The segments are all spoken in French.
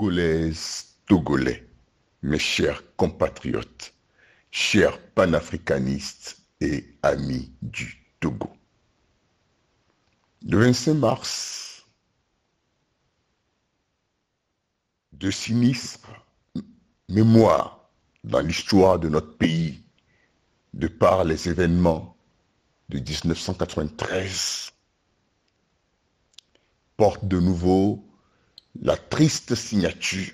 Togolaises, Togolais, mes chers compatriotes, chers panafricanistes et amis du Togo. Le 25 mars, de sinistres mémoires dans l'histoire de notre pays, de par les événements de 1993, porte de nouveau la triste signature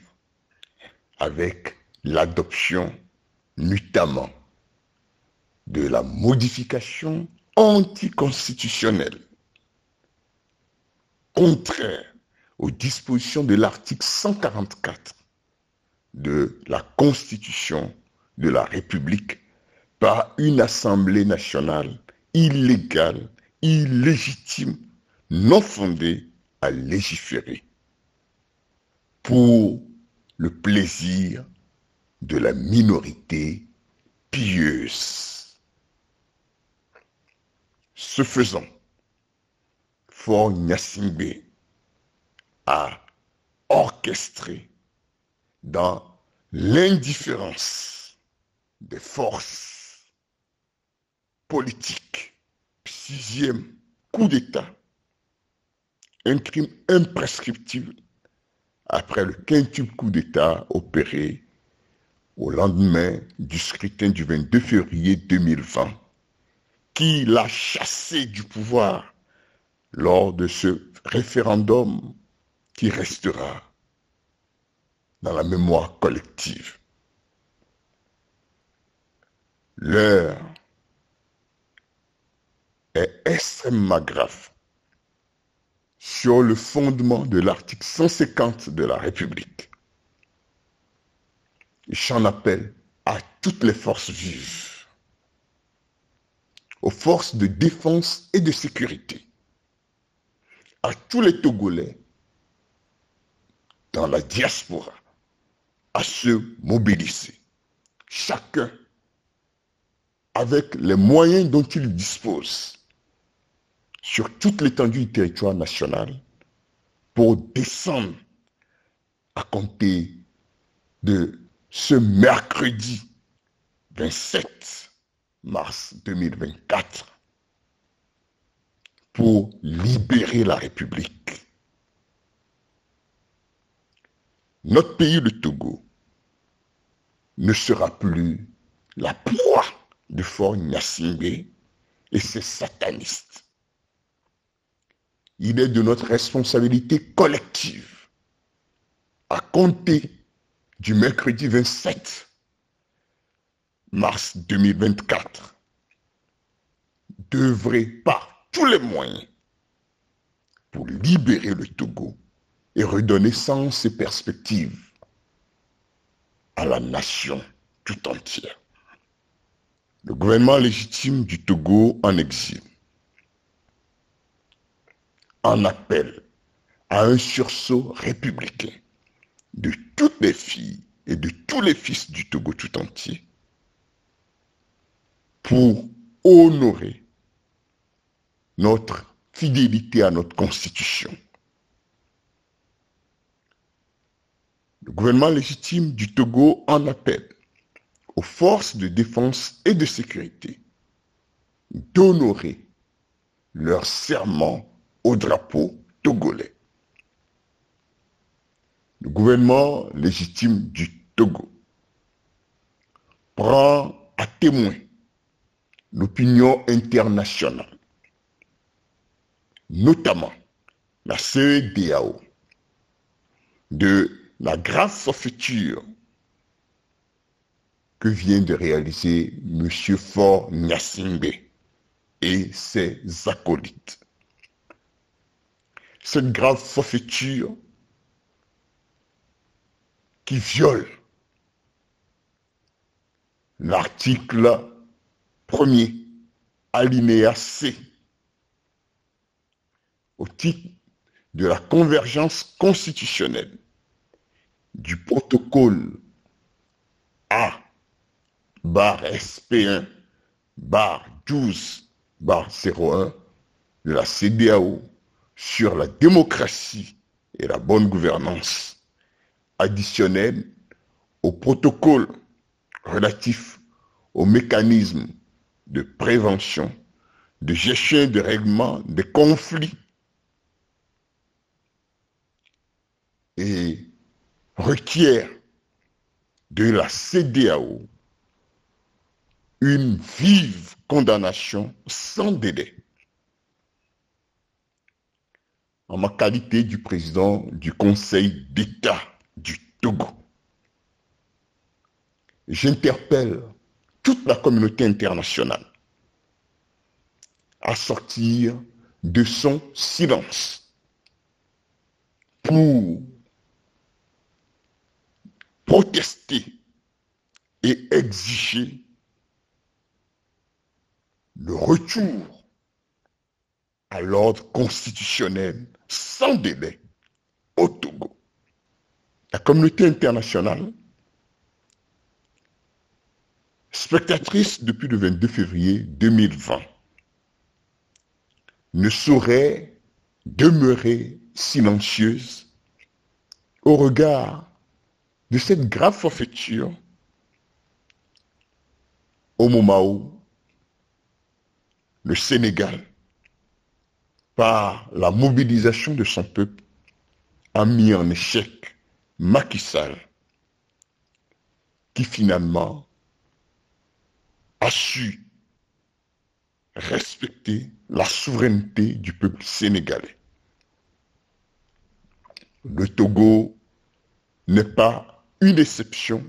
avec l'adoption notamment de la modification anticonstitutionnelle contraire aux dispositions de l'article 144 de la Constitution de la République par une Assemblée nationale illégale, illégitime, non fondée à légiférer pour le plaisir de la minorité pieuse. Ce faisant, Faure Gnassingbé a orchestré dans l'indifférence des forces politiques, 6e coup d'État, un crime imprescriptible après le 5e coup d'État opéré au lendemain du scrutin du 22 février 2020, qui l'a chassé du pouvoir lors de ce référendum qui restera dans la mémoire collective. L'heure est extrêmement grave sur le fondement de l'article 150 de la République. J'en appelle à toutes les forces vives, aux forces de défense et de sécurité, à tous les Togolais dans la diaspora, à se mobiliser, chacun avec les moyens dont il dispose sur toute l'étendue du territoire national pour descendre à compter de ce mercredi 27 mars 2024 pour libérer la République. Notre pays, le Togo, ne sera plus la proie de Faure Gnassingbé et ses satanistes. Il est de notre responsabilité collective, à compter du mercredi 27 mars 2024, d'œuvrer par tous les moyens pour libérer le Togo et redonner sens et perspective à la nation tout entière. Le gouvernement légitime du Togo en exil en appelle à un sursaut républicain de toutes les filles et de tous les fils du Togo tout entier pour honorer notre fidélité à notre constitution. Le gouvernement légitime du Togo en appelle aux forces de défense et de sécurité d'honorer leur serment au drapeau togolais. Le gouvernement légitime du Togo prend à témoin l'opinion internationale, notamment la CEDEAO, de la grave forfaiture que vient de réaliser M. Faure Gnassingbé et ses acolytes. Cette grave forfaiture qui viole l'article 1er, alinéa C, au titre de la convergence constitutionnelle du protocole A/SP1/12/01 de la CEDEAO sur la démocratie et la bonne gouvernance, additionnel au protocole relatif aux mécanismes de prévention, de gestion et de règlement des conflits et requiert de la CEDEAO une vive condamnation sans délai. En ma qualité du président du Conseil d'État du Togo, j'interpelle toute la communauté internationale à sortir de son silence pour protester et exiger le retour à l'ordre constitutionnel sans délai au Togo. La communauté internationale, spectatrice depuis le 22 février 2020, ne saurait demeurer silencieuse au regard de cette grave forfaiture au moment où le Sénégal, par la mobilisation de son peuple, a mis en échec Macky Sall, qui finalement a su respecter la souveraineté du peuple sénégalais. Le Togo n'est pas une exception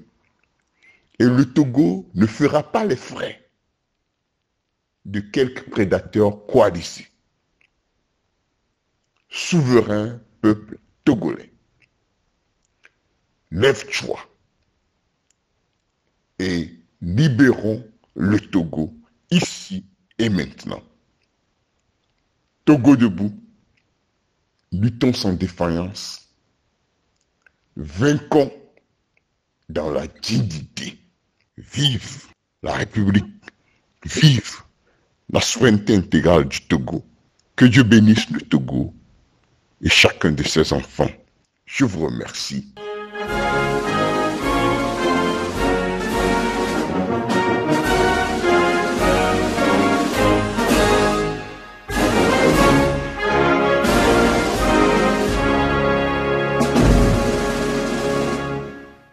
et le Togo ne fera pas les frais de quelques prédateurs coalisés. Souverain peuple togolais, lève-toi et libérons le Togo ici et maintenant. Togo debout, luttons sans défaillance, vainquons dans la dignité. Vive la République, vive la souveraineté intégrale du Togo. Que Dieu bénisse le Togo et chacun de ses enfants. Je vous remercie.